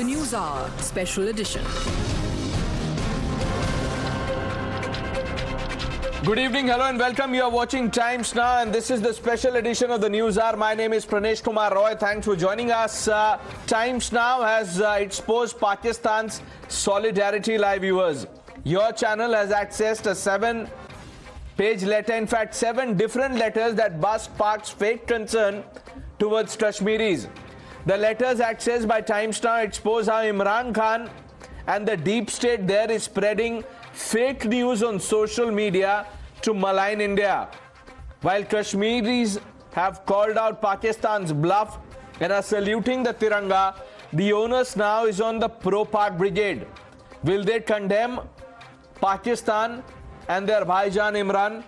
The News Hour Special Edition. Good evening, hello and welcome. You are watching Times Now and this is the special edition of the News Hour. My name is Pranesh Kumar Roy. Thanks for joining us. Times Now has exposed Pakistan's solidarity live viewers. Your channel has accessed a 7-page letter, in fact 7 different letters that bust Pak's fake concern towards Kashmiris. The letters accessed by Times Now expose how Imran Khan and the deep state there is spreading fake news on social media to malign India. While Kashmiris have called out Pakistan's bluff and are saluting the Tiranga, the onus now is on the pro-Pak brigade. Will they condemn Pakistan and their Bhaijan Imran?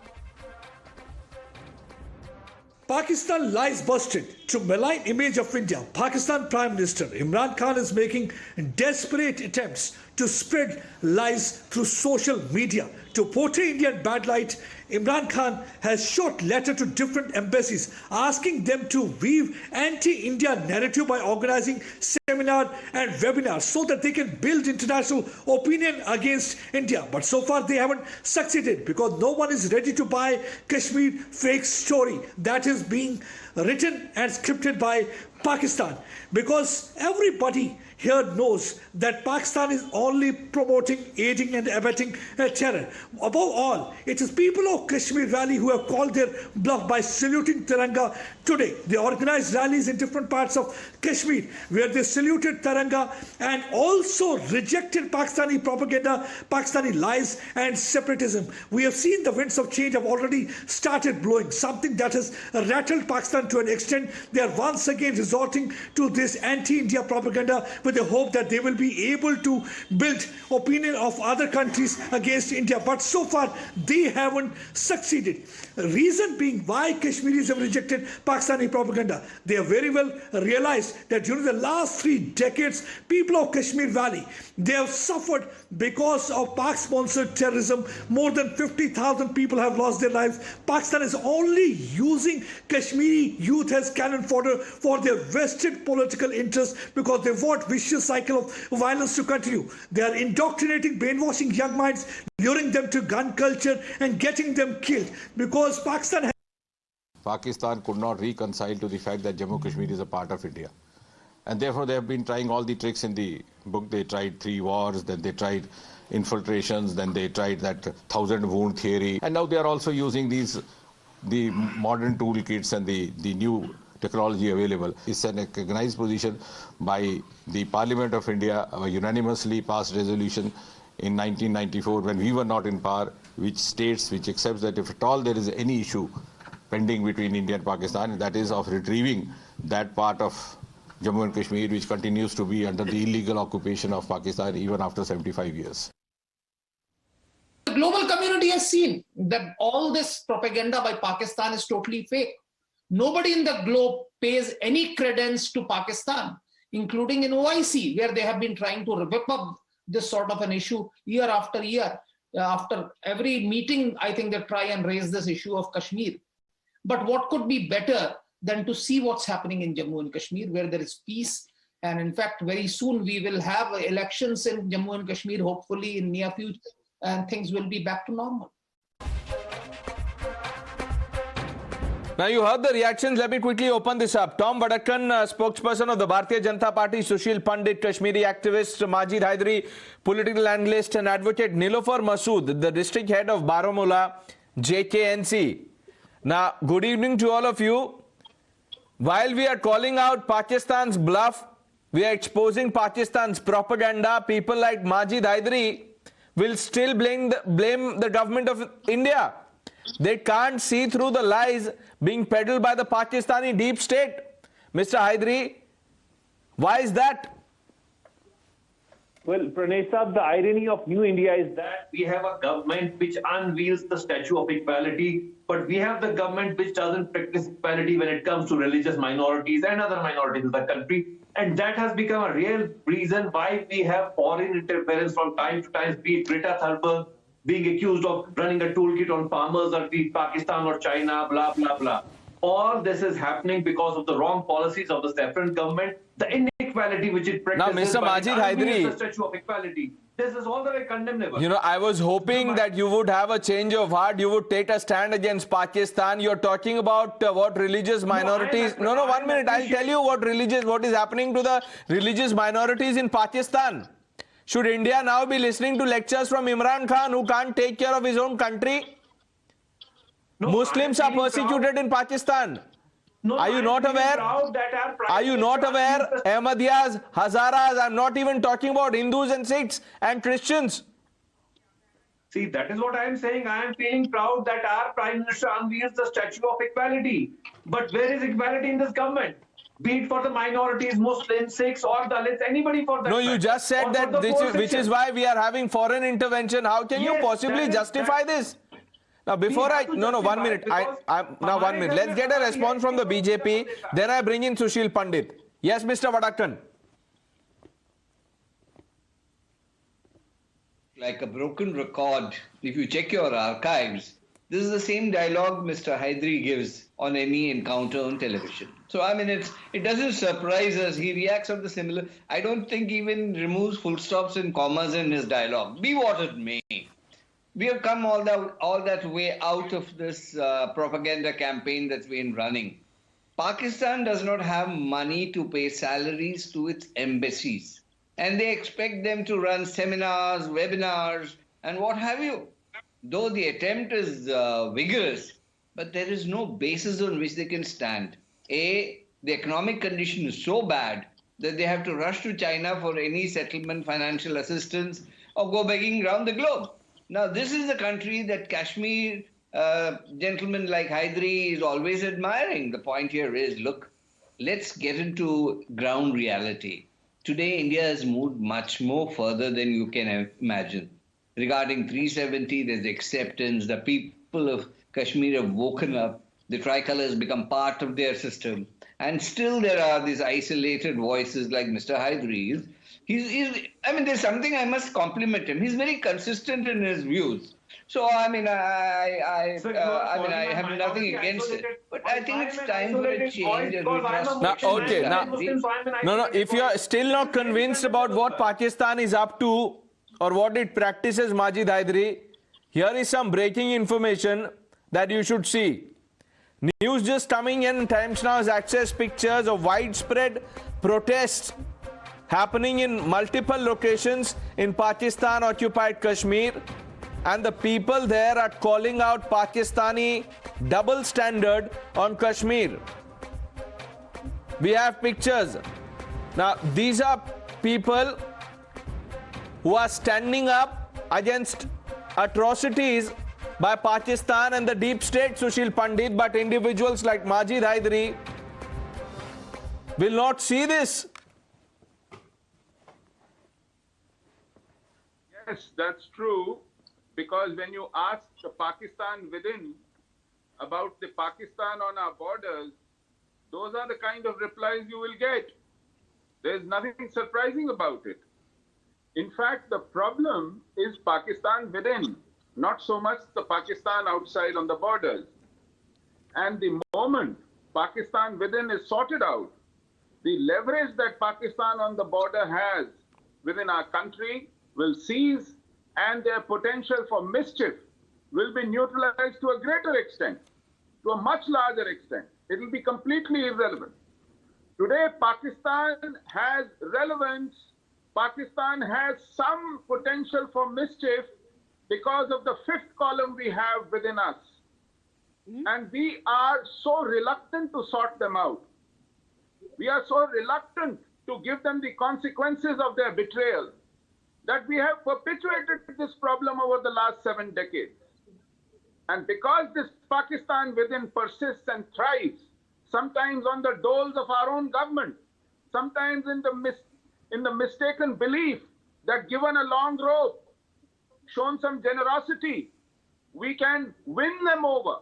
Pakistan lies busted to malign image of India. Pakistan Prime Minister Imran Khan is making desperate attempts to spread lies through social media. To portray India in bad light, Imran Khan has shot letters to different embassies asking them to weave anti-India narrative by organizing seminars and webinars so that they can build international opinion against India. But so far they haven't succeeded because no one is ready to buy Kashmir fake story that is being written and scripted by Pakistan, because everybody here knows that Pakistan is only promoting, aiding and abetting terror. Above all, it is people of Kashmir Valley who have called their bluff by saluting Tiranga today. They organized rallies in different parts of Kashmir where they saluted Tiranga and also rejected Pakistani propaganda, Pakistani lies and separatism. We have seen the winds of change have already started blowing, something that has rattled Pakistan to an extent. They are once again resorting to this anti-India propaganda with the hope that they will be able to build opinion of other countries against India. But so far, they haven't succeeded. Reason being why Kashmiris have rejected Pakistani propaganda. They have very well realized that during the last 3 decades, people of Kashmir Valley, they have suffered because of Pak-sponsored terrorism. More than 50,000 people have lost their lives. Pakistan is only using Kashmiri youth as cannon fodder for their vested political interests because they want vicious cycle of violence to continue. They are indoctrinating, brainwashing young minds, luring them to gun culture and getting them killed because Pakistan could not reconcile to the fact that Jammu Kashmir is a part of India. And therefore they have been trying all the tricks in the book. They tried 3 wars, then they tried infiltrations, then they tried that 1,000 wound theory. And now they are also using the modern toolkits and the new technology available. It's an recognized position by the Parliament of India, a unanimously passed resolution in 1994 when we were not in power, which states, which accepts that if at all there is any issue pending between India and Pakistan, that is of retrieving that part of Jammu and Kashmir which continues to be under the illegal occupation of Pakistan even after 75 years. The global community has seen that all this propaganda by Pakistan is totally fake. Nobody in the globe pays any credence to Pakistan, including in OIC, where they have been trying to whip up this sort of an issue year after year. After every meeting, I think they try and raise this issue of Kashmir. But what could be better than to see what's happening in Jammu and Kashmir, where there is peace. And in fact, very soon we will have elections in Jammu and Kashmir, hopefully in near future, and things will be back to normal. Now you heard the reactions. Let me quickly open this up. Tom Vadakkan, spokesperson of the Bharatiya Janata Party, Sushil Pandit, Kashmiri activist, Majid Haidari, political analyst, and Advocate Neelofar Masood, the district head of Baramulla, JKNC. Now, good evening to all of you. While we are calling out Pakistan's bluff, we are exposing Pakistan's propaganda. People like Majid Haidari will still blame the government of India. They can't see through the lies being peddled by the Pakistani deep state. Mr. Haidari, why is that? Well, Pranesh Saab, the irony of New India is that we have a government which unveils the statue of equality, but we have the government which doesn't practice equality when it comes to religious minorities and other minorities in the country. And that has become a real reason why we have foreign interference from time to time, be it Greta Thunberg being accused of running a toolkit on farmers, or be Pakistan or China, blah, blah, blah. all this is happening because of the wrong policies of the Saffron government, the inequality which it practices. Now, Mr. Majid Hydari, the statue of equality. This is all the way condemnable. You know, I was hoping that you would have a change of heart. You would take a stand against Pakistan. You're talking about what religious minorities. No, 1 minute. I'll tell you what is happening to the religious minorities in Pakistan. Should India now be listening to lectures from Imran Khan, who can't take care of his own country? No, Muslims are persecuted in Pakistan. No, Are you not aware? Are you not aware? Ahmadiyas, Hazaras, I'm not even talking about Hindus and Sikhs and Christians. See, that is what I am saying. I am feeling proud that our Prime Minister unveils the statue of equality. But where is equality in this government? Be it for the minorities, Muslims, Sikhs or Dalits, anybody for that. No, you just said that which is why we are having foreign intervention. How can you possibly justify this? Now, before no, 1 minute. Now, 1 minute. Let's get a response from the BJP. Then I bring in Sushil Pandit. Yes, Mr. Vadakkan. Like a broken record, if you check your archives, this is the same dialogue Mr. Hydari gives on any encounter on television. So, I mean, it doesn't surprise us. He reacts on the similar. I don't think he even removes full stops and commas in his dialogue. Be what it may. We have come all that way out of this propaganda campaign that's been running. Pakistan does not have money to pay salaries to its embassies. And they expect them to run seminars, webinars, and what have you. Though the attempt is vigorous, but there is no basis on which they can stand. The economic condition is so bad that they have to rush to China for any settlement, financial assistance, or go begging around the globe. Now, this is the country that Kashmir gentlemen like Hydari is always admiring. The point here is, look, let's get into ground reality. Today, India has moved much more further than you can imagine. Regarding 370, there's acceptance. The people of Kashmir have woken up. The tricolour has become part of their system. And still there are these isolated voices like Mr. Hydari. I mean, there's something I must compliment him. He's very consistent in his views. So, I mean, I have nothing against it. But I think it's time for a change. If you are still not convinced about what Pakistan is up to or what it practices, Majid Hydari, here is some breaking information that you should see. News just coming in, Times Now has accessed pictures of widespread protests happening in multiple locations in Pakistan-occupied Kashmir, and the people there are calling out Pakistani double standard on Kashmir. We have pictures. Now, these are people who are standing up against atrocities by Pakistan and the deep state, Sushil Pandit, but individuals like Majid Hydari will not see this. Yes, that's true, because when you ask the Pakistan within about the Pakistan on our borders, those are the kind of replies you will get. There's nothing surprising about it. In fact, the problem is Pakistan within, not so much the Pakistan outside on the borders. And the moment Pakistan within is sorted out, the leverage that Pakistan on the border has within our country will cease, and their potential for mischief will be neutralized to a greater extent, to a much larger extent. It will be completely irrelevant. Today, Pakistan has relevance. Pakistan has some potential for mischief because of the fifth column we have within us. And we are so reluctant to sort them out. We are so reluctant to give them the consequences of their betrayal that we have perpetuated this problem over the last 7 decades. And because this Pakistan within persists and thrives, sometimes on the doles of our own government, sometimes in the mistaken belief that given a long rope, shown some generosity, we can win them over.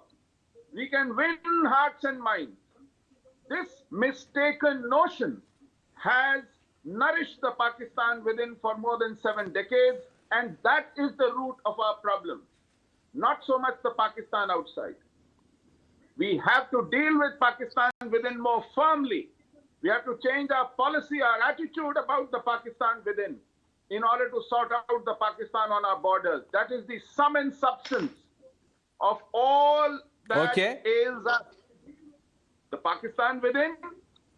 We can win hearts and minds. This mistaken notion has nourished the Pakistan within for more than 7 decades, and that is the root of our problems, not so much the Pakistan outside. We have to deal with Pakistan within more firmly. We have to change our policy, our attitude about the Pakistan within in order to sort out the Pakistan on our borders. That is the sum and substance of all that ails us. The Pakistan within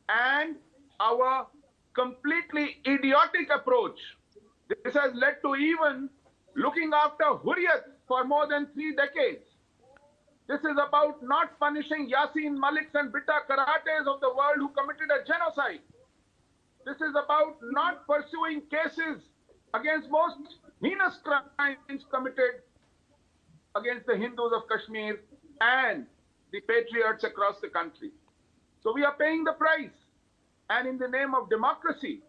and our completely idiotic approach. This has led to even looking after Hurriyat for more than 3 decades. This is about not punishing Yasin Maliks and Bitta Karates of the world who committed a genocide. This is about not pursuing cases against most heinous crimes committed against the Hindus of Kashmir and the patriots across the country. So we are paying the price. And in the name of democracy,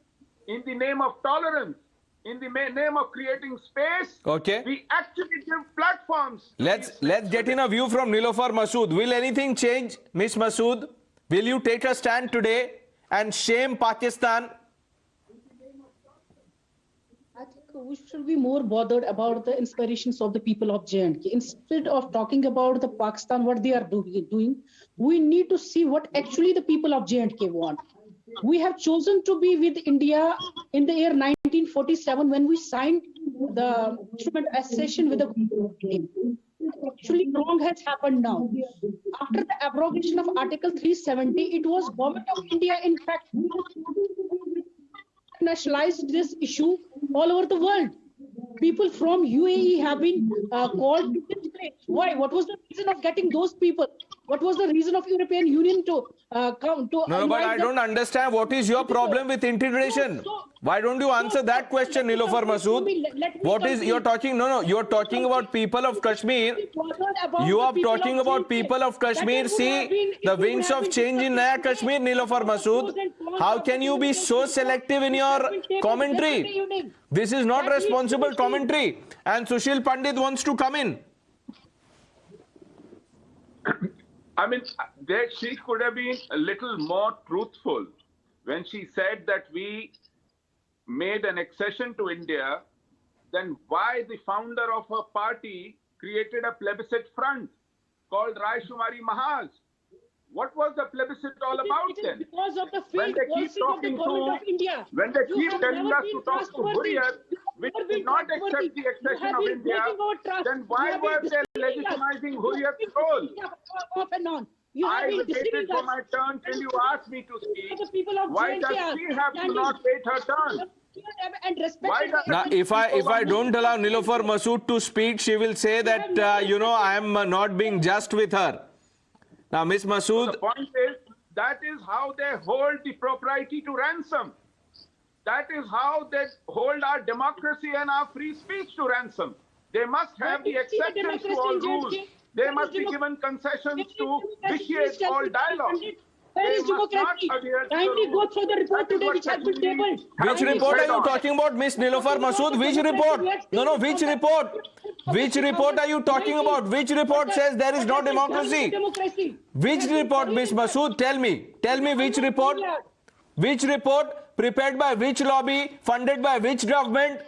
in the name of tolerance, in the name of creating space, we actually give platforms. Let's get in a view from Neelofar Masood. Will anything change, Miss Masood? Will you take a stand today and shame Pakistan? I think we should be more bothered about the inspirations of the people of J&K. Instead of talking about the Pakistan, what they are doing, we need to see what actually the people of J&K want. We have chosen to be with India in the year 1947 when we signed the instrument accession with the actually wrong has happened now. After the abrogation of Article 370, it was government of India in fact nationalized this issue all over the world. People from UAE have been called to this place. Why? What was the reason of getting those people? What was the reason of European Union to come to? No, but I don't understand. What is your problem with integration? Why don't you answer that question, Neelofar Masood? What is you're talking? No, you're talking about people of Kashmir. You are talking about people of Kashmir. See the winds of change in Naya Kashmir, Neelofar Masood. How can you be so selective in your commentary? This is not responsible commentary. And Sushil Pandit wants to come in. I mean, she could have been a little more truthful when she said that we made an accession to India. Then why the founder of her party created a plebiscite front called Rai Shumari Mahaz? What was the plebiscite all about then? Because of the When they keep talking to India, when they keep telling us to talk to Hurriyat, which did not accept the accession of India, then why were they legitimizing Hurriyat's role? I waited for my turn till you asked me to speak. Why does she have to not wait her turn? Now, if I don't allow Neelofar Masood to speak, she will say that I am not being just with her. Now, Miss Masood, the point is that is how they hold the propriety to ransom. That is how they hold our democracy and our free speech to ransom. They must have the exceptions to all rules. They must be given concessions to vitiate all dialogue. Where is democracy? Kindly go through the report today which has been tabled. Which report are you talking about, Miss Neelofar Masood? Which report? No, which report? Which report are you talking about? Which report says there is no democracy? Which report, Miss Masood? Tell me. Tell me which report? Which report? Prepared by which lobby? Funded by which government?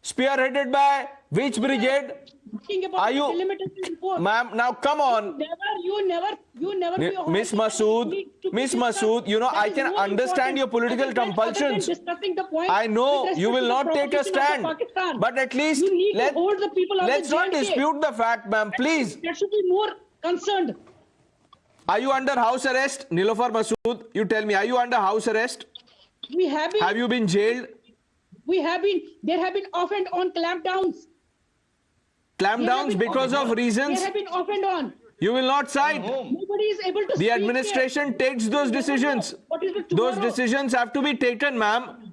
Spearheaded by which brigade? Are you, ma'am? Now come on, you never. Miss Masood, I can understand your political compulsions. I know you will not take a stand, but at least let's not dispute the fact, ma'am. Please. There should be more concerned. Are you under house arrest, Neelofar Masood? You tell me, are you under house arrest? We have been. Have you been jailed? We have been. There have been off and on clampdowns. Clampdowns because of reasons. There have been off and on. You will not side. Nobody is able to. The administration takes those decisions. Those decisions have to be taken, ma'am.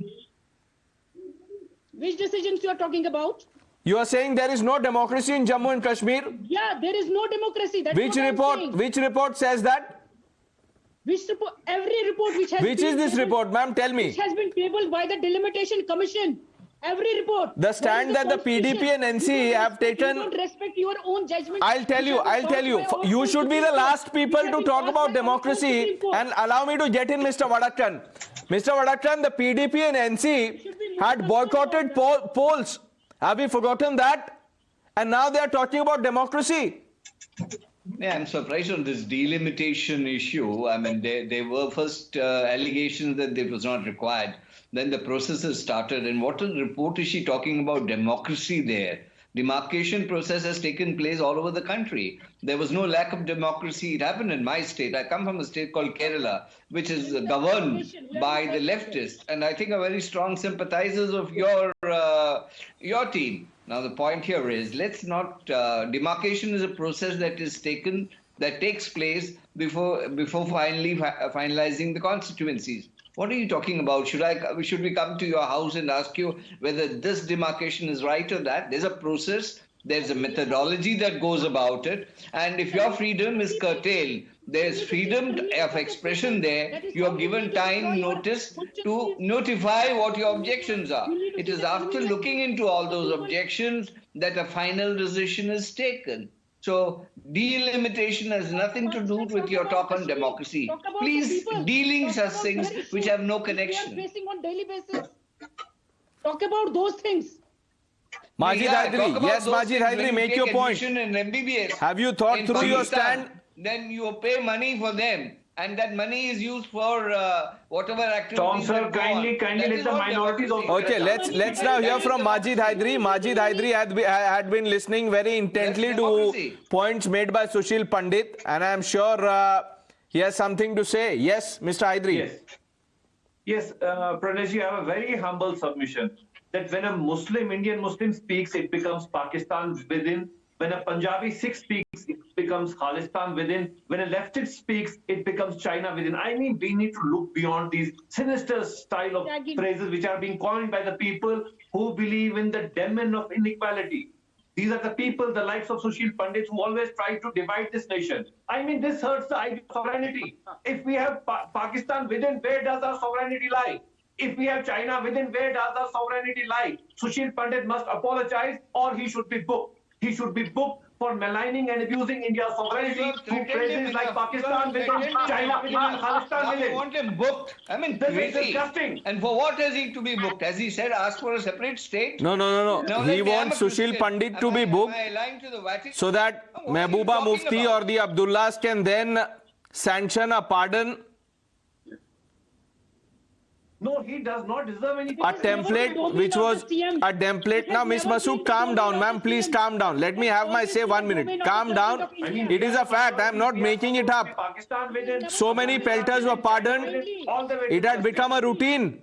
Which decisions you are talking about? You are saying there is no democracy in Jammu and Kashmir? Yeah, there is no democracy. That's which report? Which report says that? Which report? Every report which has. Which is this report, ma'am? Tell me. Which has been tabled by the Delimitation Commission. Every report. The stand that the PDP and NC have taken. You don't respect your own judgment. I'll tell you. You should be the last people to talk about democracy and allow me to get in, Mr. Vadakkan. Mr. Vadakkan, the PDP and NC had boycotted polls. Have you forgotten that? And now they are talking about democracy. Yeah, I'm surprised on this delimitation issue. I mean, there were first allegations that it was not required. Then the process has started. And what report is she talking about democracy there? Demarcation process has taken place all over the country. There was no lack of democracy. It happened in my state. I come from a state called Kerala, which is governed by the leftists. And I think are very strong sympathizers of your team. Now, the point here is, let's not, demarcation is a process that takes place before finalizing the constituencies. What are you talking about? Should we come to your house and ask you whether this demarcation is right or that? There's a process, there's a methodology that goes about it. And if your freedom is curtailed, there's freedom of expression there. You are given time, notice to notify what your objections are. It is after looking into all those objections that a final decision is taken. So delimitation has nothing to do with your talk on democracy. Please dealing such things which have no connection. Facing on daily basis. Talk about those things. Majid Hydari, yes, Majid Hydari, make your point. In MBBS, have you thought through your stand? Then you pay money for them, and that money is used for whatever activities. Tom, sir, kindly let the minorities also. Okay, let's now hear from Majid Hydari. Majid Hydari had been listening very intently to points made by Sushil Pandit, and I am sure he has something to say. Yes, Mr. Hydari. Yes, Pranesh, you have a very humble submission that when a Indian Muslim speaks, it becomes Pakistan within. When a Punjabi Sikh speaks, it becomes Khalistan within. When a leftist speaks, it becomes China within. I mean, we need to look beyond these sinister style of phrases which are being coined by the people who believe in the demon of inequality. These are the people, the likes of Sushil Pandit, who always try to divide this nation. I mean, this hurts the idea of sovereignty. If we have Pakistan within, where does our sovereignty lie? If we have China within, where does our sovereignty lie? Sushil Pandit must apologize or he should be booked. He should be booked for maligning and abusing India's sovereignty through phrases like Pakistan within, China within, Khalistan within. You want him booked? I mean, this is disgusting. And for what is he to be booked? As he said, ask for a separate state? No. He wants Sushil Pandit to be booked so that Mehbooba Mufti or the Abdullahs can then sanction a pardon. No, he does not deserve any. A template which was a template. Now, Ms. Masood, calm down, ma'am. Please calm down. Let me have my say 1 minute. Calm down. It is a fact. I am not making it up. So many pelters were pardoned. It had become a routine.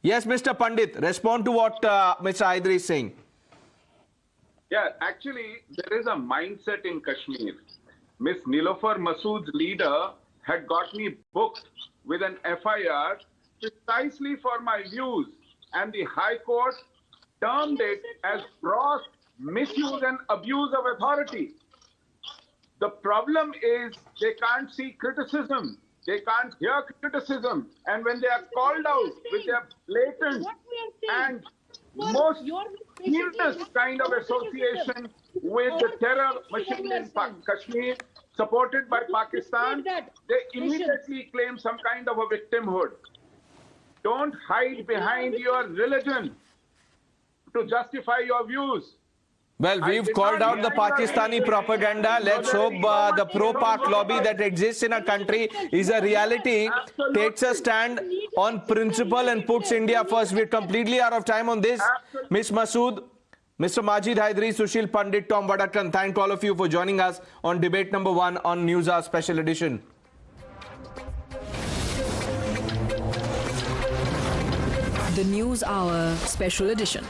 Yes, Mr. Pandit, respond to what Mr. Hydari is saying. Yeah, actually, there is a mindset in Kashmir. Ms. Neelofar Masood's leader had got me booked with an FIR precisely for my views, and the High Court termed it as gross misuse and abuse of authority. The problem is they can't see criticism, they can't hear criticism, and when they are called out with their blatant and most heinous kind of association with the terror machine in Kashmir, supported by Pakistan, they immediately claim some kind of a victimhood. Don't hide behind your religion to justify your views. Well, we've called out the Pakistani propaganda. Let's hope the pro-Pak lobby that exists in a country is a reality, takes a stand on principle and puts India first. We're completely out of time on this. Ms. Masood, Mr. Majid Hydari, Sushil Pandit, Tom Vadakkan, thank all of you for joining us on debate number 1 on NewsHour Special Edition. The NewsHour Special Edition.